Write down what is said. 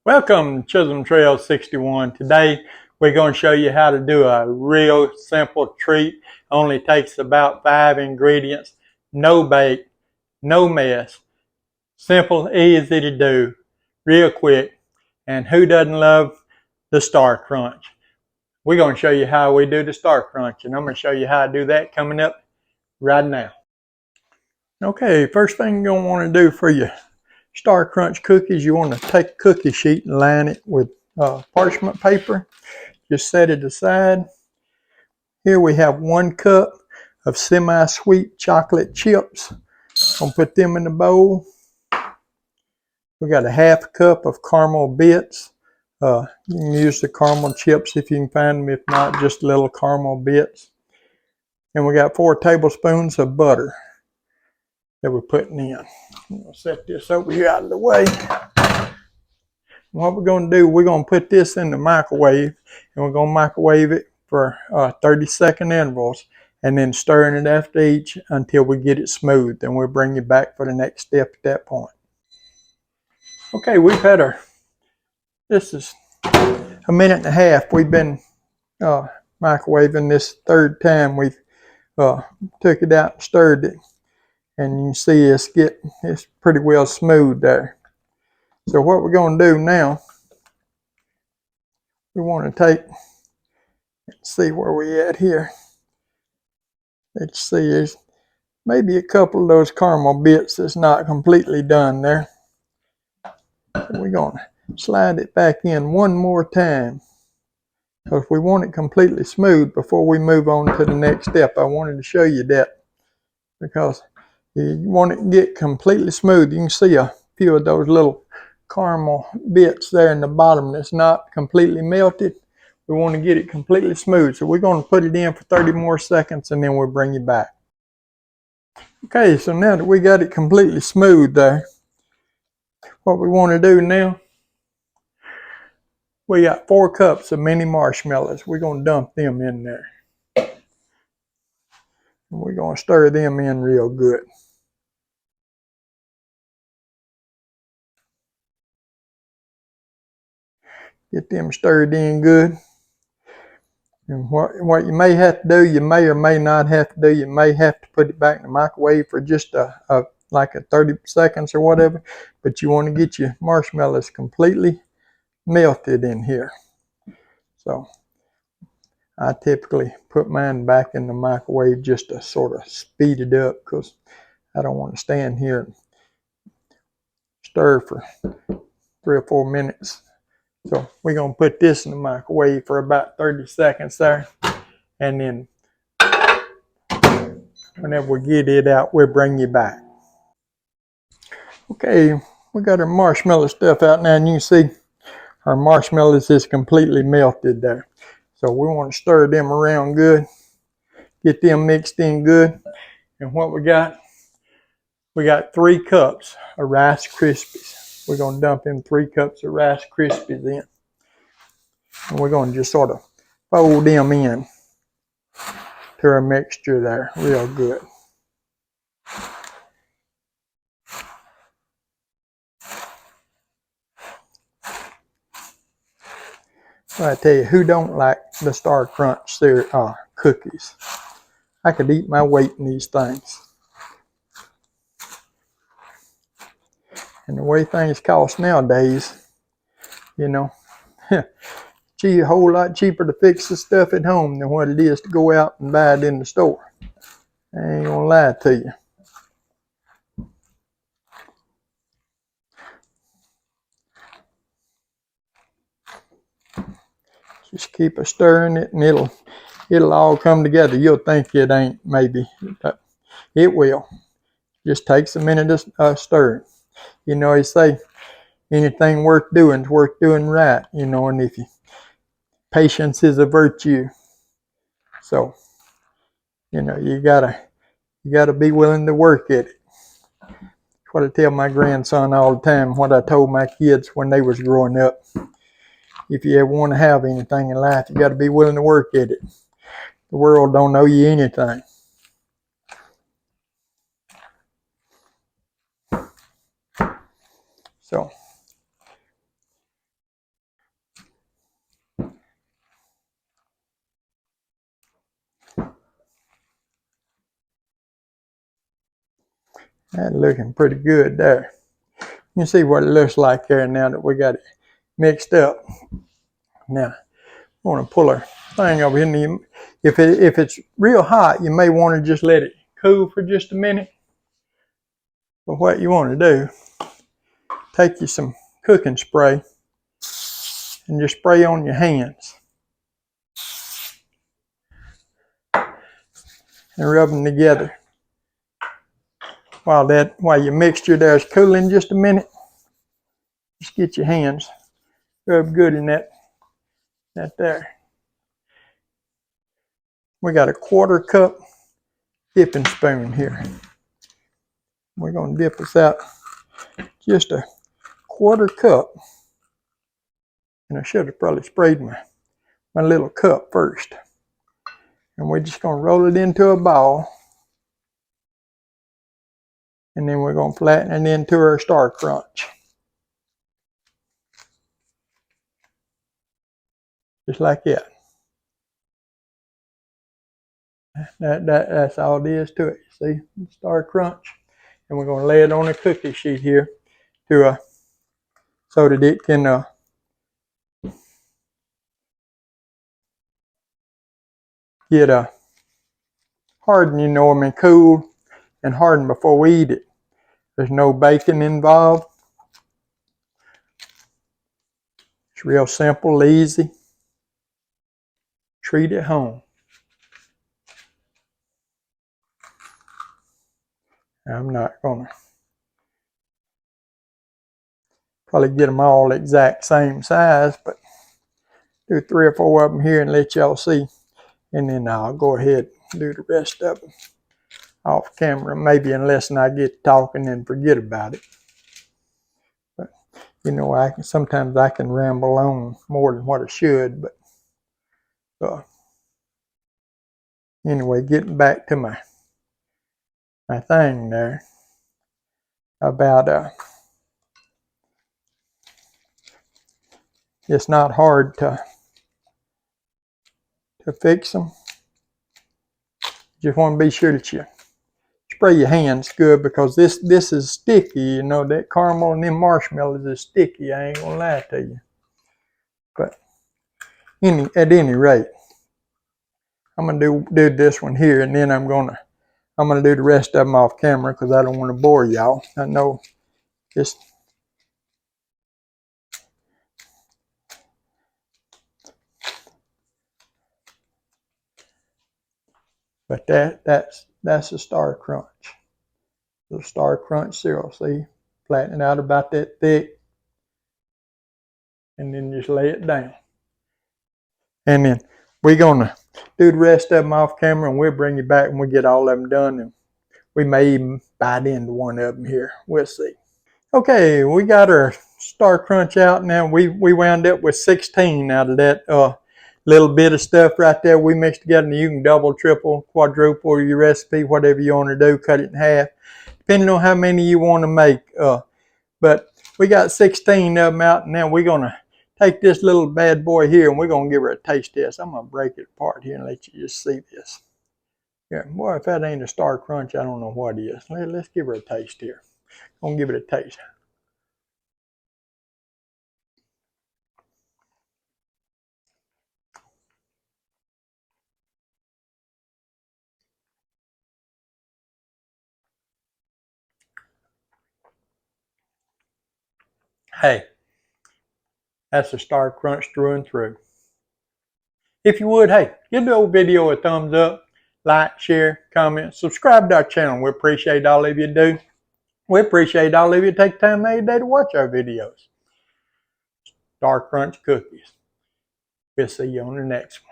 Welcome to Chisholm Trail 61. Today we're going to show you how to do a real simple treat. Only takes about 5 ingredients. No bake, no mess. Simple, easy to do, real quick. And who doesn't love the Star Crunch? We're going to show you how we do the Star Crunch, and I'm going to show you how to do that coming up right now. Okay, first thing you're going to want to do for your Star Crunch cookies, you want to take a cookie sheet and line it with parchment paper. Just set it aside. Here we have 1 cup of semi-sweet chocolate chips. I'm going to put them in the bowl. We got a 1/2 cup of caramel bits. You can use the caramel chips if you can find them. If not, just little caramel bits. And we got 4 tablespoons of butter that we're putting in. I'm going to set this over here out of the way. What we're going to do, we're going to put this in the microwave, and we're going to microwave it for 30-second intervals, and then stirring it after each until we get it smooth. Then we'll bring you back for the next step at that point. Okay, we've had this is 1.5 minutes. We've been microwaving this 3rd time. We've took it out and stirred it, and you can see it's pretty well smooth there. So what we're going to do now, we want to let's see where we at here. Let's see, there's maybe a couple of those caramel bits that's not completely done there. So we're going to slide it back in one more time, because we want it completely smooth before we move on to the next step. I wanted to show you that, because you want it to get completely smooth. You can see a few of those little caramel bits there in the bottom that's not completely melted. We want to get it completely smooth. So we're going to put it in for 30 more seconds, and then we'll bring you back. Okay, so now that we got it completely smooth there, what we want to do now, we got 4 cups of mini marshmallows. We're going to dump them in there. And we're going to stir them in real good. Get them stirred in good. And what you may have to do, you may or may not have to do, you may have to put it back in the microwave for just like 30 seconds or whatever, but you want to get your marshmallows completely melted in here. So I typically put mine back in the microwave just to sort of speed it up, because I don't want to stand here and stir for 3 or 4 minutes. So we're going to put this in the microwave for about 30 seconds there, and then whenever we get it out, we'll bring you back. Okay, we got our marshmallow stuff out now, and you can see our marshmallows is completely melted there. So we want to stir them around good, get them mixed in good. And what we got 3 cups of Rice Krispies. We're going to dump in 3 cups of Rice Krispies in. And we're going to just sort of fold them in to our mixture there real good. I tell you, who don't like the Star Crunch cookies? I could eat my weight in these things. And the way things cost nowadays, you know, gee, a whole lot cheaper to fix the stuff at home than what it is to go out and buy it in the store. I ain't gonna lie to you. Just keep a stirring it, and it'll all come together. You'll think it ain't, maybe, but it will. Just takes a minute to stir it. You know, they say anything worth doing is worth doing right. You know, and patience is a virtue. So, you know, you gotta be willing to work at it. That's what I tell my grandson all the time. What I told my kids when they was growing up. If you ever want to have anything in life, you got to be willing to work at it. The world don't owe you anything. So That's looking pretty good there. You can see what it looks like there now that we got it mixed up. Now, I want to pull our thing over here. If it's real hot, you may want to just let it cool for just a minute. But what you want to do, take you some cooking spray and just spray on your hands and rub them together. While your mixture there is cooling just a minute, just get your hands rubbed good in that there. We got a 1/4 cup dipping spoon here. We're going to dip this out just a 1/4 cup. And I should have probably sprayed my little cup first. And we're just going to roll it into a ball. And then we're going to flatten it into our Star Crunch. Just like that. That's all there is to it. See, Star Crunch. And we're going to lay it on a cookie sheet here so that it can get hardened, and cool and hardened before we eat it. There's no baking involved. It's real simple, easy. Treat at home. I'm not going to probably get them all exact same size, but do 3 or 4 of them here and let y'all see. And then I'll go ahead and do the rest of them off camera, maybe unless I get talking and forget about it. But sometimes I can ramble on more than what I should. But anyway, getting back to my thing there about it's not hard to fix them. Just want to be sure that you spray your hands good, because this is sticky. That caramel and them marshmallows is sticky. I ain't gonna lie to you. But at any rate, I'm gonna do this one here, and then I'm gonna do the rest of them off camera, because I don't want to bore y'all. I know this. But that's a Star Crunch. The Star Crunch cereal. See, flatten it out about that thick, and then just lay it down. And then we're gonna do the rest of them off camera, and we'll bring you back when we get all of them done, and we may even bite into one of them here. We'll see. Okay, we got our Star Crunch out now. We wound up with 16 out of that little bit of stuff right there we mixed together. And you can double, triple, quadruple your recipe, whatever you want to do. Cut it in half, depending on how many you want to make. But we got 16 of them out, and now we're gonna take this little bad boy here, and we're gonna give her a taste test. I'm gonna break it apart here and let you just see this. Yeah, boy, if that ain't a Star Crunch, I don't know what is. Let's give her a taste here. I'm gonna give it a taste. Hey, that's a Star Crunch through and through. If you would, hey, give the old video a thumbs up, like, share, comment, subscribe to our channel. We appreciate all of you do. We appreciate all of you take time every day to watch our videos. Star Crunch cookies. We'll see you on the next one.